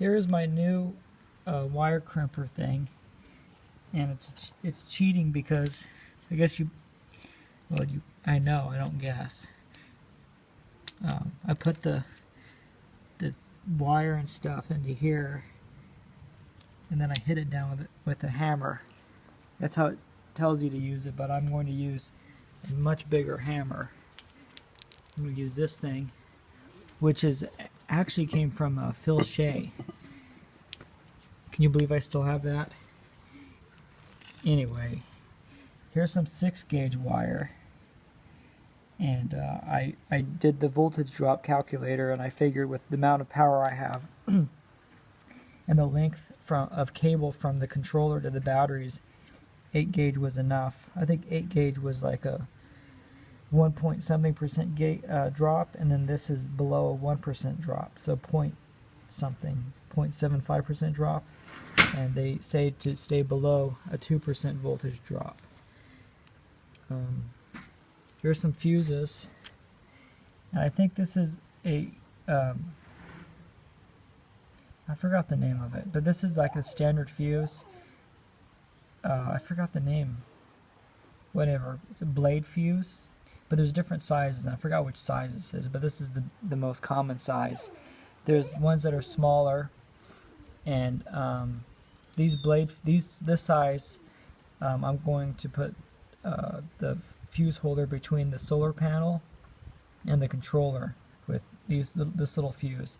Here's my new wire crimper thing, and it's cheating because I guess I know, I don't guess. I put the wire and stuff into here, and then I hit it down with a hammer. That's how it tells you to use it, but I'm going to use a much bigger hammer. I'm going to use this thing, which actually came from Phil Shea. Can you believe I still have that? Anyway, here's some 6-gauge wire, and I did the voltage drop calculator, and I figured with the amount of power I have and the length of cable from the controller to the batteries, 8-gauge was enough. I think 8-gauge was like a 1.something% drop, and then this is below a 1% drop, so 0.75% drop, and they say to stay below a 2% voltage drop. Here's some fuses, and I think this is a I forgot the name of it, but this is like a standard fuse. I forgot the name. Whatever, it's a blade fuse. But there's different sizes, and I forgot which size this is, but this is the most common size. There's ones that are smaller, and this size, I'm going to put the fuse holder between the solar panel and the controller with this little fuse.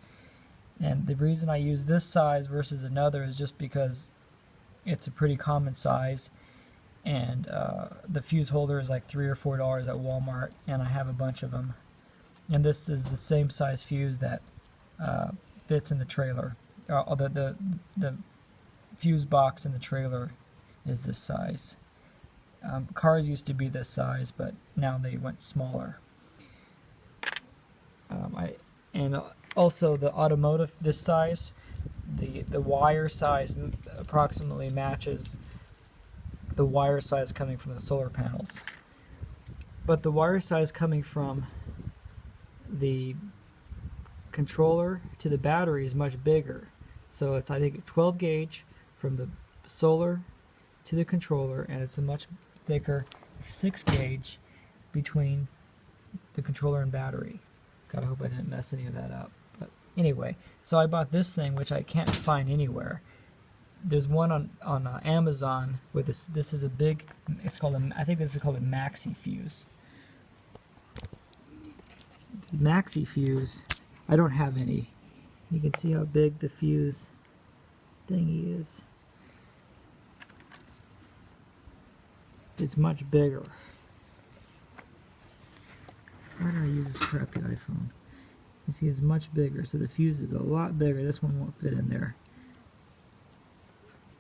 And the reason I use this size versus another is just because it's a pretty common size. And the fuse holder is like $3 or $4 at Walmart, and I have a bunch of them. And this is the same size fuse that fits in the trailer. The fuse box in the trailer is this size. Cars used to be this size, but now they went smaller. And also the automotive, this size, the wire size approximately matches the wire size coming from the solar panels. But the wire size coming from the controller to the battery is much bigger. So it's, I think, 12 gauge from the solar to the controller, and it's a much thicker 6 gauge between the controller and battery. God, I hope I didn't mess any of that up. But anyway, so I bought this thing, which I can't find anywhere. There's one on Amazon with this. This is a big. It's called I think this is called a maxi fuse. Maxi fuse. I don't have any. You can see how big the fuse thingy is. It's much bigger. Why do I use this crappy iPhone? You see, it's much bigger. So the fuse is a lot bigger. This one won't fit in there.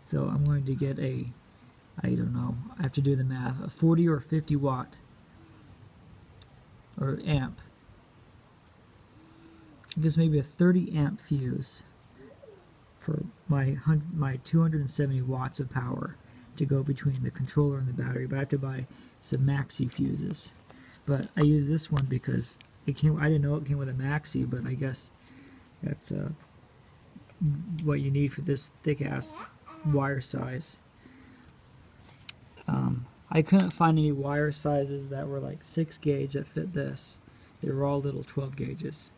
So I'm going to get I don't know, I have to do the math, a 40 or 50 watt or amp. I guess maybe a 30 amp fuse for my 270 watts of power to go between the controller and the battery. But I have to buy some maxi fuses. But I use this one because I didn't know it came with a maxi, but I guess that's what you need for this thick ass wire size. I couldn't find any wire sizes that were like 6 gauge that fit this. They were all little 12 gauges.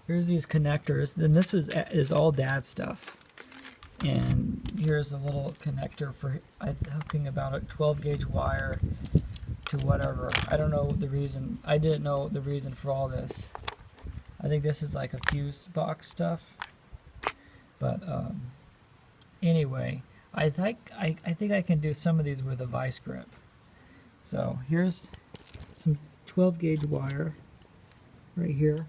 Here's these connectors. Then this is all dad stuff. And here's a little connector for hooking about a 12 gauge wire to whatever. I don't know the reason. I didn't know the reason for all this. I think this is like a fuse box stuff. But anyway, I think I can do some of these with a vice grip. So here's some 12 gauge wire right here,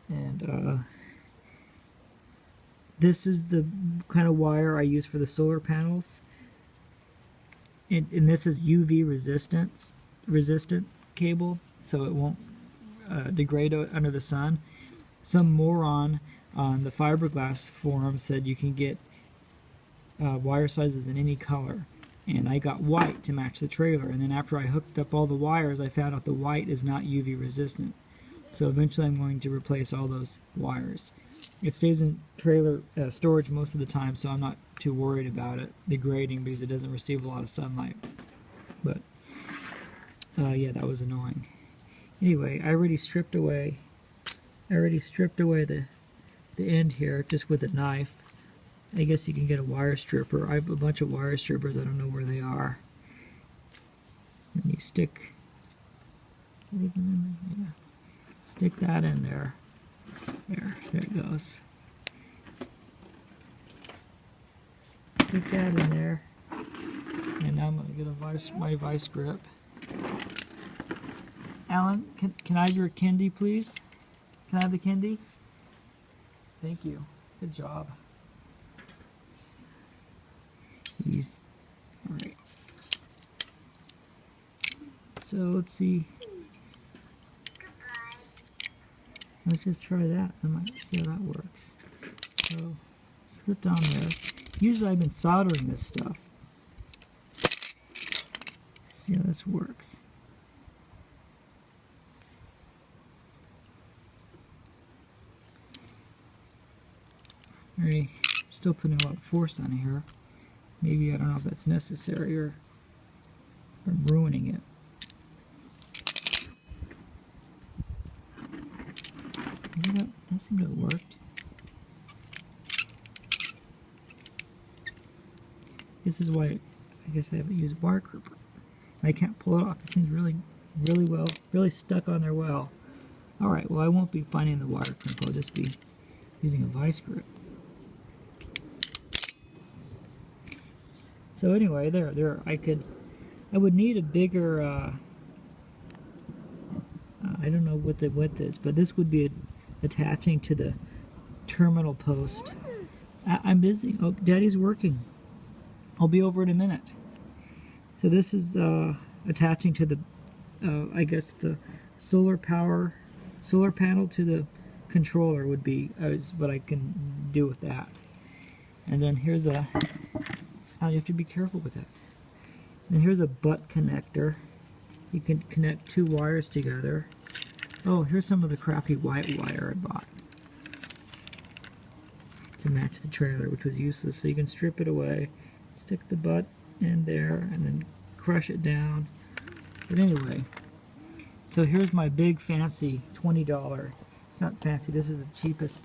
and this is the kind of wire I use for the solar panels. And this is UV resistant cable, so it won't degrade under the sun. Some moron on the fiberglass forum said you can get wire sizes in any color, and I got white to match the trailer. And then after I hooked up all the wires, I found out the white is not UV resistant. So eventually I'm going to replace all those wires. It stays in trailer storage most of the time, so I'm not too worried about it degrading because it doesn't receive a lot of sunlight. But yeah, that was annoying. Anyway, I already stripped away the end here just with a knife. I guess you can get a wire stripper. I have a bunch of wire strippers. I don't know where they are. And you stick that in there. There it goes. Stick that in there. And now I'm going to get my vice grip. Alan, can I have your candy, please? Can I have the candy? Thank you. Good job. All right. So let's see. Let's just try that. I might see how that works. So slipped on there. Usually I've been soldering this stuff. See how this works. Alright, still putting a lot of force on here. Maybe I don't know if that's necessary or I'm ruining it. Maybe that seemed to have worked. This is why I guess I haven't used wire gripper. I can't pull it off. It seems really stuck on there well. Alright, well I won't be finding the wire crimp. I'll just be using a vice grip. So anyway, there. I would need a bigger. I don't know what the width is, but this would be attaching to the terminal post. I'm busy. Oh, Daddy's working. I'll be over in a minute. So this is attaching to the, I guess the solar panel to the controller would be is what I can do with that. And then here's a. You have to be careful with that. And here's a butt connector. You can connect two wires together. Oh, here's some of the crappy white wire I bought to match the trailer, which was useless. So you can strip it away, stick the butt in there, and then crush it down. But anyway, so here's my big fancy $20. It's not fancy. This is the cheapest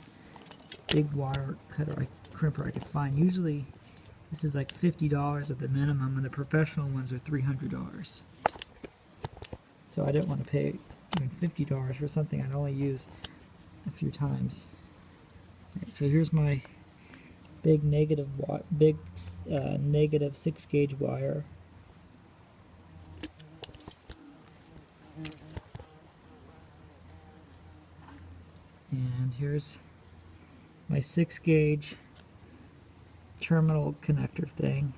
big wire crimper I could find. Usually this is like $50 at the minimum, and the professional ones are $300. So I didn't want to pay even $50 for something I'd only use a few times. Right, so here's my big negative 6-gauge wire. And here's my 6-gauge terminal connector thing.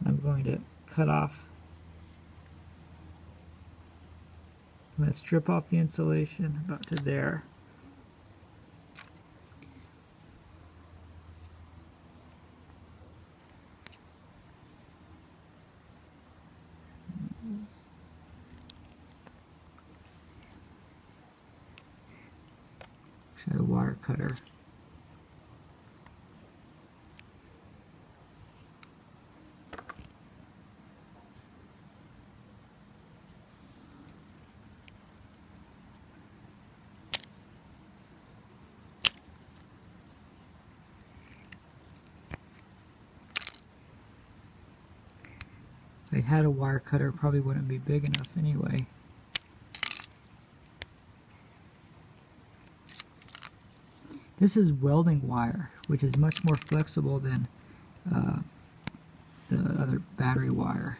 I'm going to cut off. I'm going to strip off the insulation about to there. Try a wire cutter. If I had a wire cutter, it probably wouldn't be big enough anyway. This is welding wire, which is much more flexible than the other battery wire.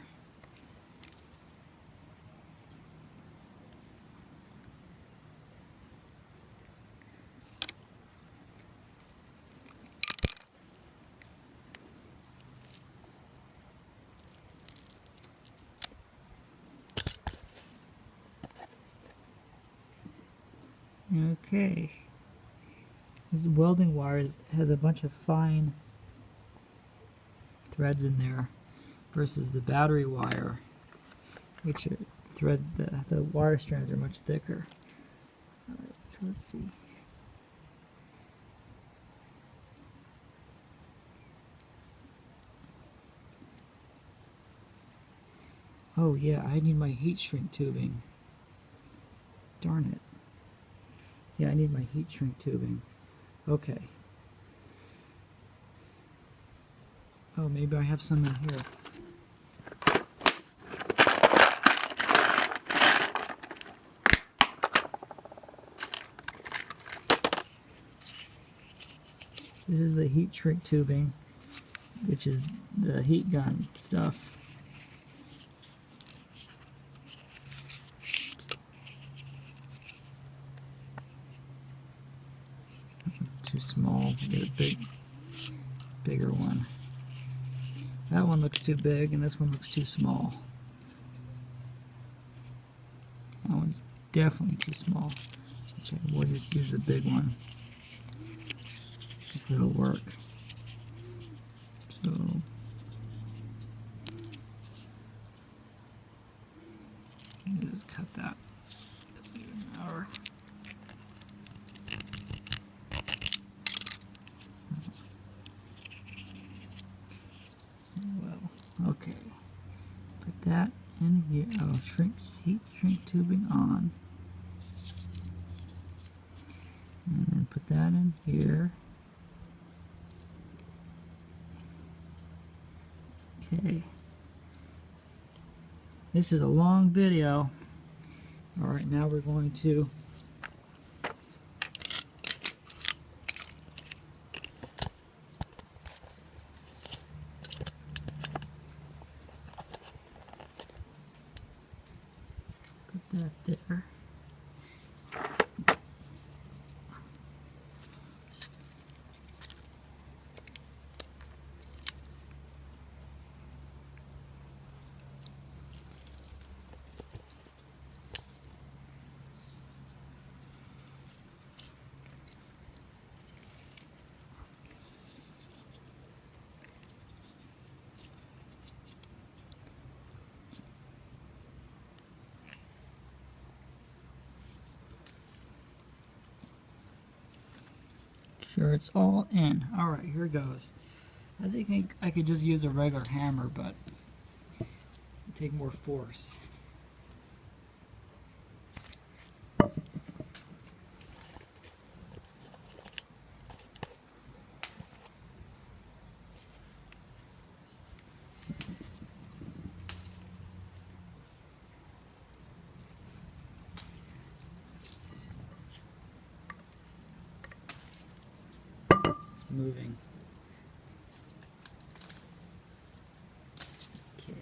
Okay. This welding wire has a bunch of fine threads in there versus the battery wire, which are threads, the wire strands are much thicker. So let's see. Oh yeah, I need my heat shrink tubing. Darn it. Yeah, I need my heat shrink tubing. Okay. Oh, maybe I have some in here. This is the heat shrink tubing, which is the heat gun stuff. Too small. Get a bigger one. That one looks too big, and this one looks too small. That one's definitely too small. Okay, we'll just use the big one. Hopefully it'll work. So just cut that. Let's leave it an hour. Well, okay. Put that in here. I'll heat shrink tubing on. And then put that in here. Okay. This is a long video. Alright, now we're going to put that there. Sure, it's all in. Alright, here it goes. I think I could just use a regular hammer, but it'd take more force. Moving. Okay.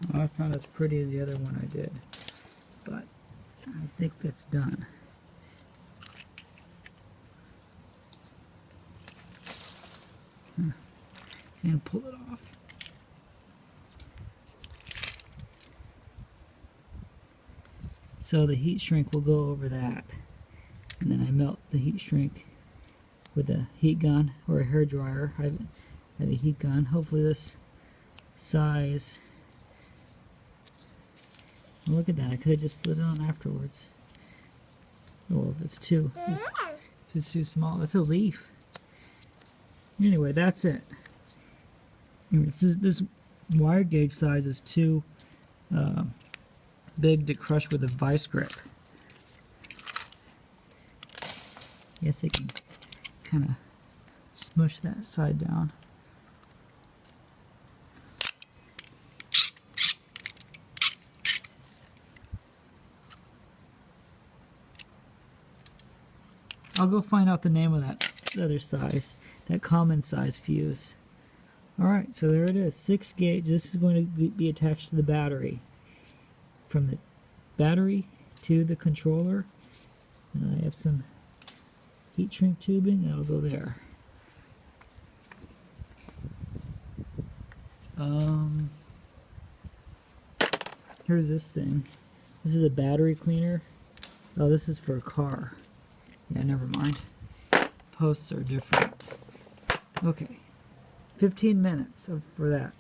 Well, that's not as pretty as the other one I did, but I think that's done. And pull it off. So the heat shrink will go over that, and then I melt the heat shrink with a heat gun or a hair dryer. I have a heat gun. Hopefully this size. Oh, look at that! I could have just slid it on afterwards. Oh, if it's too small, it's a leaf. Anyway, that's it. This wire gauge size is too big to crush with a vice grip. Guess I can kind of smush that side down. I'll go find out the name of that other size, that common size fuse. Alright, so there it is, 6 gauge. This is going to be attached to the battery. From the battery to the controller. And I have some heat shrink tubing that'll go there. Here's this thing. This is a battery cleaner. Oh, this is for a car. Yeah, never mind. Posts are different. Okay. 15 minutes for that.